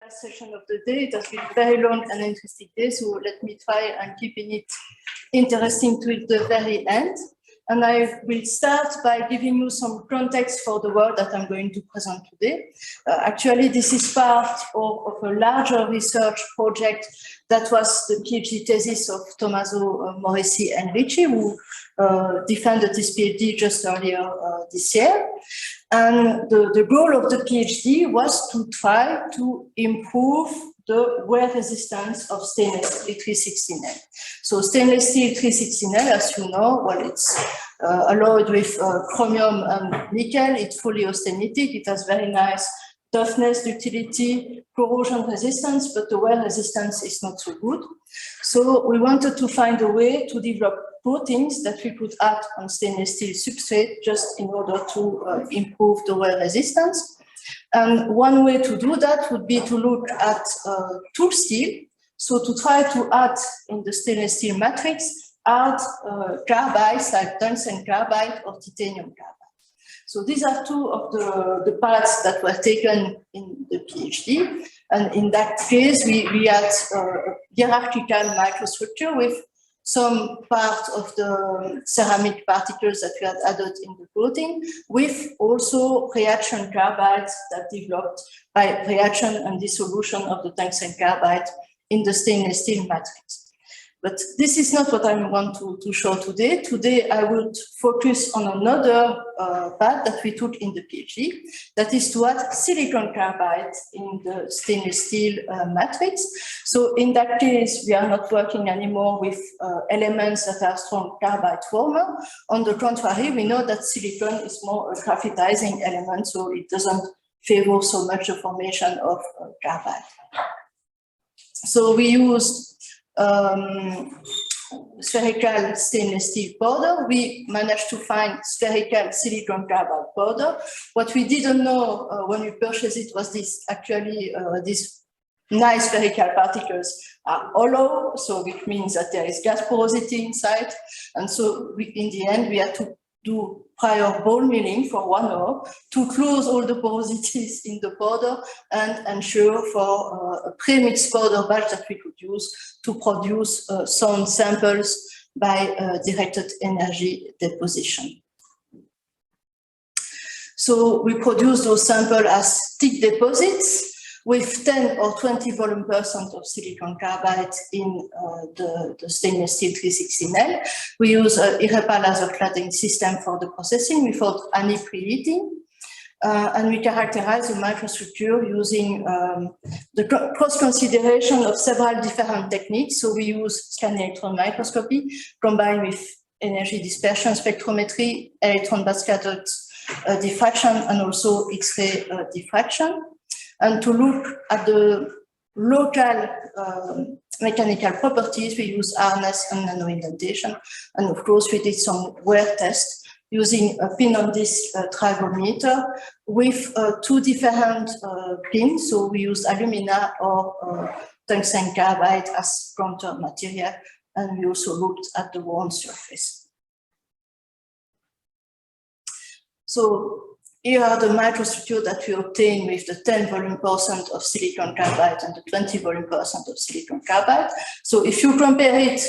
Session of the day. It has been a very long and interesting day, so let me try and keeping it interesting till the very end. And I will start by giving you some context for the work that I'm going to present today. Actually, this is part of a larger research project that was the PhD thesis of Tommaso Morisi and Ricci, who defended this PhD just earlier this year. And the goal of the PhD was to try to improve the wear resistance of stainless steel 316L. So stainless steel 316L, as you know, well, it's alloyed with chromium and nickel. It's fully austenitic. It has very nice toughness, ductility, corrosion resistance, but the wear resistance is not so good. So we wanted to find a way to develop coatings that we could add on stainless steel substrate just in order to improve the wear resistance. And one way to do that would be to look at tool steel. So to try to add in the stainless steel matrix, add carbides like tungsten carbide or titanium carbide. So these are two of the paths that were taken in the PhD. And in that case, we had a hierarchical microstructure with some part of the ceramic particles that we had added in the coating, with also reaction carbides that developed by reaction and dissolution of the tungsten carbide in the stainless steel matrix. But this is not what I want to show today. Today, I would focus on another path that we took in the PhD, that is to add silicon carbide in the stainless steel matrix. So in that case, we are not working anymore with elements that are strong carbide former. On the contrary, we know that silicon is more a graphitizing element, so it doesn't favor so much the formation of carbide. So we used spherical stainless steel powder. We managed to find spherical silicon carbide powder. What we didn't know when we purchased it was this actually these nice spherical particles are hollow, so which means that there is gas porosity inside. And so in the end, we had to do prior ball milling for 1 hour to close all the porosities in the powder and ensure for a pre-mixed powder batch that we could use to produce some samples by directed energy deposition. So we produce those samples as thick deposits with 10 or 20 volume% of silicon carbide in the stainless steel 316L. We use a IREPA laser cladding system for the processing without any preheating. And we characterize the microstructure using the cross-consideration of several different techniques. So we use scanning electron microscopy combined with energy dispersion spectrometry, electron backscatter diffraction, and also X-ray diffraction. And to look at the local mechanical properties, we use hardness and nanoindentation. And of course, we did some wear tests using a pin on disc trigonometer with 2 different pins. So we use alumina or tungsten carbide as counter material. And we also looked at the worn surface. So here are the microstructure that we obtain with the 10 volume% of silicon carbide and the 20 volume% of silicon carbide. So if you compare it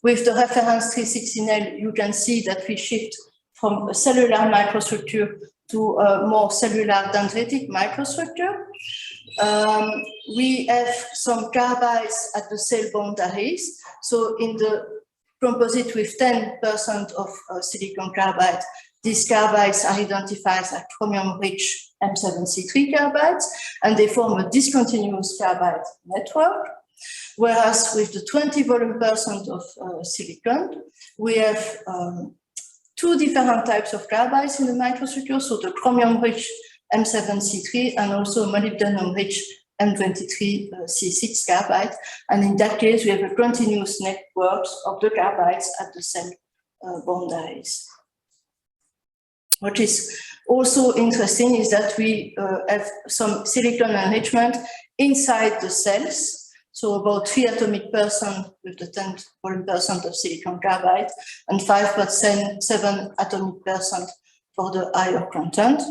with the reference 316L, you can see that we shift from a cellular microstructure to a more cellular dendritic microstructure. We have some carbides at the cell boundaries. So in the composite with 10% of silicon carbide, these carbides are identified as chromium-rich M7C3 carbides, and they form a discontinuous carbide network. Whereas with the 20 volume% of silicon, we have 2 different types of carbides in the microstructure, so the chromium-rich M7C3 and also molybdenum-rich M23C6 carbide. And in that case, we have a continuous network of the carbides at the cell boundaries. What is also interesting is that we have some silicon enrichment inside the cells. So about 3 atomic% with the 10 volume% of silicon carbide and 5.7 atomic% for the higher content.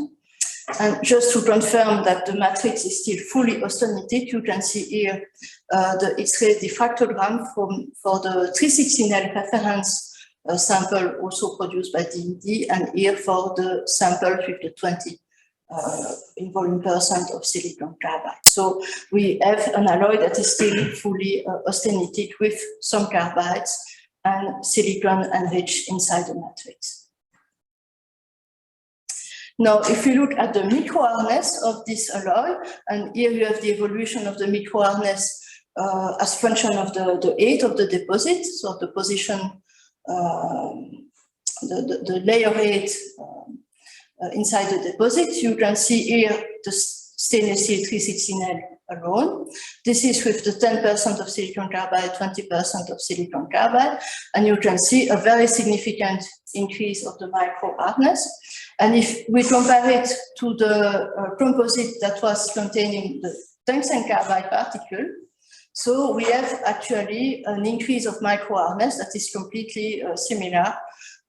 And just to confirm that the matrix is still fully austenitic, you can see here the X-ray diffractogram for the 316L reference sample also produced by DND, and here for the sample with the 20 in volume percent of silicon carbide. So we have an alloy that is still fully austenitic with some carbides and silicon enriched inside the matrix. Now, if you look at the microharness of this alloy, and here you have the evolution of the microharness as function of the age of the deposit, so the position, the layer rate inside the deposit. You can see here the stainless steel 316L alone. This is with the 10% of silicon carbide, 20% of silicon carbide, and you can see a very significant increase of the micro hardness. And if we compare it to the composite that was containing the tungsten carbide particle, so we have actually an increase of micro hardness that is completely similar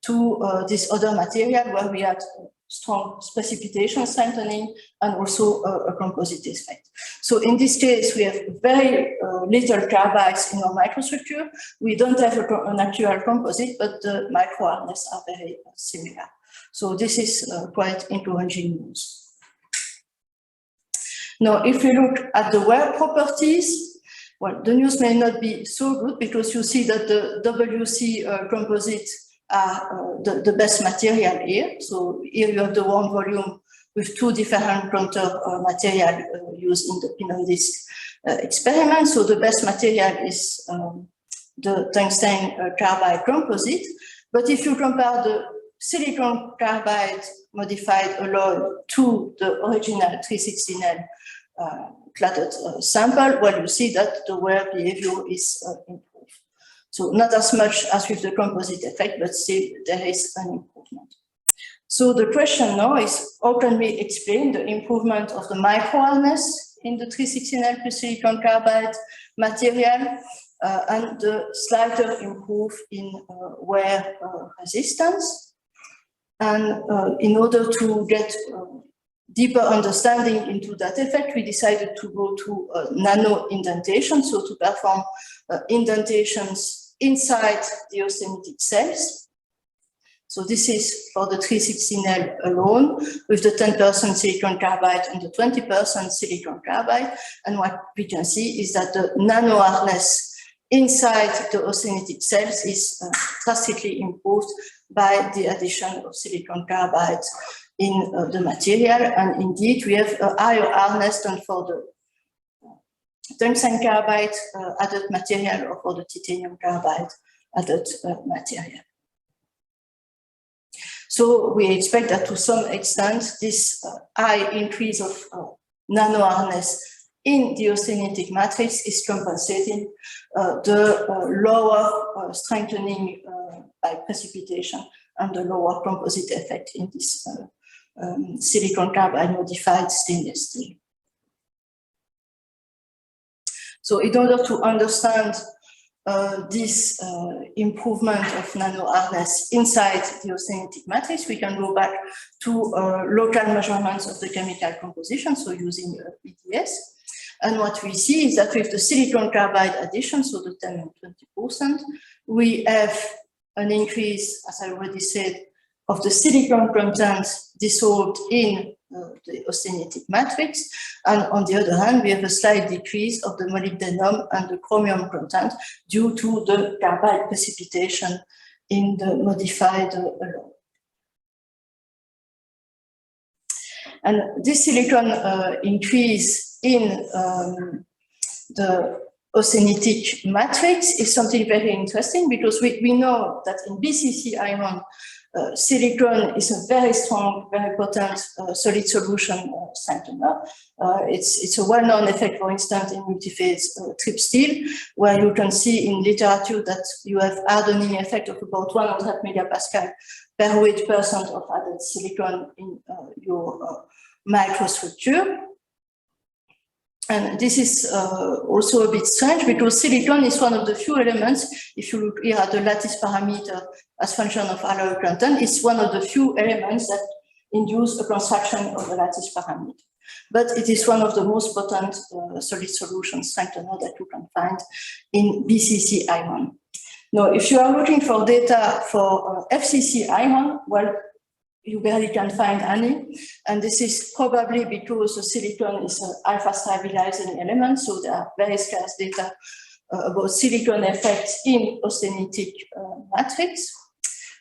to this other material where we had strong precipitation strengthening and also a composite effect. So in this case, we have very little carbides in our microstructure. We don't have an actual composite, but the micro hardness are very similar. So this is quite encouraging news. Now, if we look at the wear properties, well, the news may not be so good because you see that the WC composite are the best material here. So here you have the one volume with two different counter material used in the pin on disc experiment. So the best material is the tungsten carbide composite. But if you compare the silicon carbide modified alloy to the original 316L cladded sample, well, you see that the wear behavior is improved. So not as much as with the composite effect, but still there is an improvement. So the question now is, how can we explain the improvement of the micro hardness in the 316L plus silicon carbide material and the slighter improve in wear resistance? And in order to get deeper understanding into that effect, we decided to go to nano indentation, so to perform indentations inside the austenitic cells. So this is for the 316L alone, with the 10% silicon carbide and the 20% silicon carbide. And what we can see is that the nano hardness inside the austenitic cells is drastically improved by the addition of silicon carbide in the material. And indeed, we have a higher hardness than for the tungsten carbide added material or for the titanium carbide added material. So we expect that to some extent, this high increase of nano hardness in the austenitic matrix is compensating the lower strengthening by precipitation and the lower composite effect in this silicon carbide modified stainless steel. So in order to understand this improvement of nano hardness inside the austenitic matrix, we can go back to local measurements of the chemical composition, so using EDS. And what we see is that with the silicon carbide addition, so the 10 and 20%, we have an increase, as I already said, of the silicon content dissolved in the austenitic matrix. And on the other hand, we have a slight decrease of the molybdenum and the chromium content due to the carbide precipitation in the modified alloy. And this silicon increase in the austenitic matrix is something very interesting because we know that in BCC iron, silicon is a very strong, very potent solid solution strengthener. It's a well-known effect, for instance, in multiphase trip steel, where you can see in literature that you have hardening effect of about 100 megapascal per weight percent of added silicon in your microstructure. And this is also a bit strange because silicon is one of the few elements, if you look here at the lattice parameter as function of alloy content, it's one of the few elements that induce a construction of the lattice parameter. But it is one of the most potent solid solution strengthener that you can find in BCC ion. Now, if you are looking for data for FCC ion, well, you barely can find any, and this is probably because the silicon is an alpha stabilizing element, so there are very scarce data about silicon effects in austenitic matrix.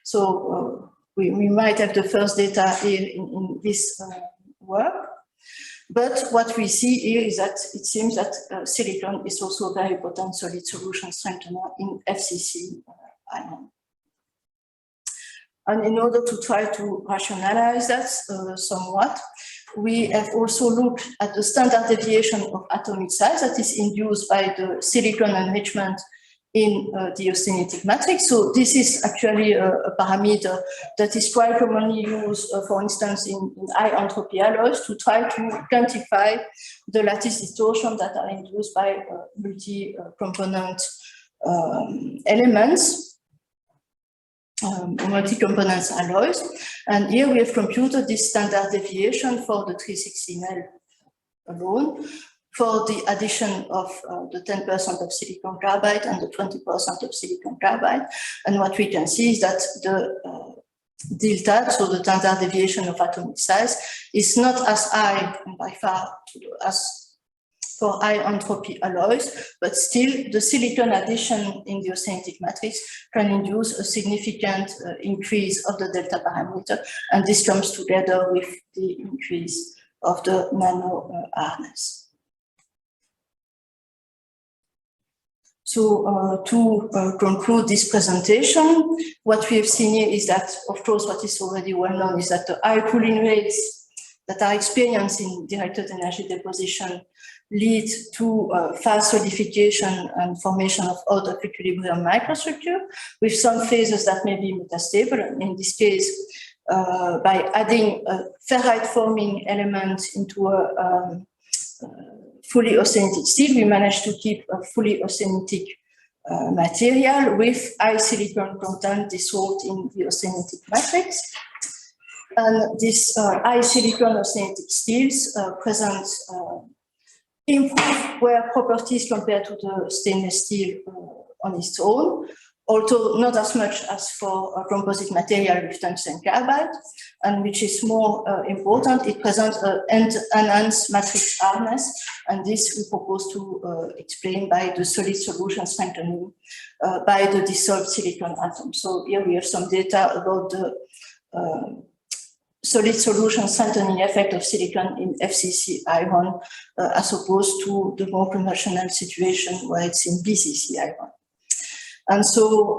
So we might have the first data here in this work. But what we see here is that it seems that silicon is also a very potent solid solution strengthener in FCC ion. And in order to try to rationalize that somewhat, we have also looked at the standard deviation of atomic size that is induced by the silicon enrichment in the austenitic matrix. So this is actually a parameter that is quite commonly used, for instance, in high entropy alloys to try to quantify the lattice distortion that are induced by multi-component elements. Multi-components alloys, and here we have computed this standard deviation for the 316L alone for the addition of the 10% of silicon carbide and the 20% of silicon carbide. And what we can see is that the delta, so the standard deviation of atomic size, is not as high by far as for high entropy alloys, but still the silicon addition in the austenitic matrix can induce a significant increase of the delta parameter, and this comes together with the increase of the nano hardness. So to conclude this presentation, what we have seen here is that, of course, what is already well known is that the high cooling rates that are experienced in directed energy deposition lead to fast solidification and formation of out of equilibrium microstructure with some phases that may be metastable. In this case, by adding a ferrite forming element into a fully austenitic steel, we managed to keep a fully austenitic material with high silicon content dissolved in the austenitic matrix. And this high silicon austenitic steels present improve wear properties compared to the stainless steel on its own, although not as much as for a composite material with tungsten carbide, and which is more important, it presents an enhanced matrix hardness, and this we propose to explain by the solid solution strengthening by the dissolved silicon atom. So here we have some data about the solid solution strengthening effect of silicon in FCC ion as opposed to the more conventional situation where it's in BCC ion. And so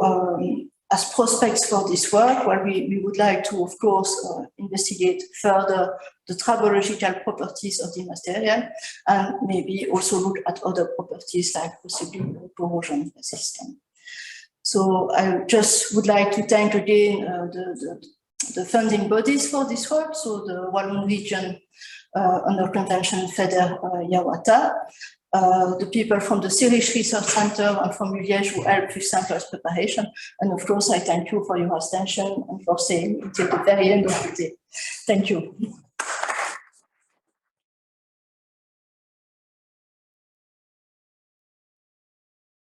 as prospects for this work, well, we would like to, of course, investigate further the tribological properties of the material and maybe also look at other properties like possibly corrosion resistance. So I just would like to thank again the funding bodies for this work, so the Walloon region under convention FEDER Yawata, the people from the Zurich Research Center and from Liège who helped with samples preparation, and of course I thank you for your attention and for staying until the very end of the day. Thank you.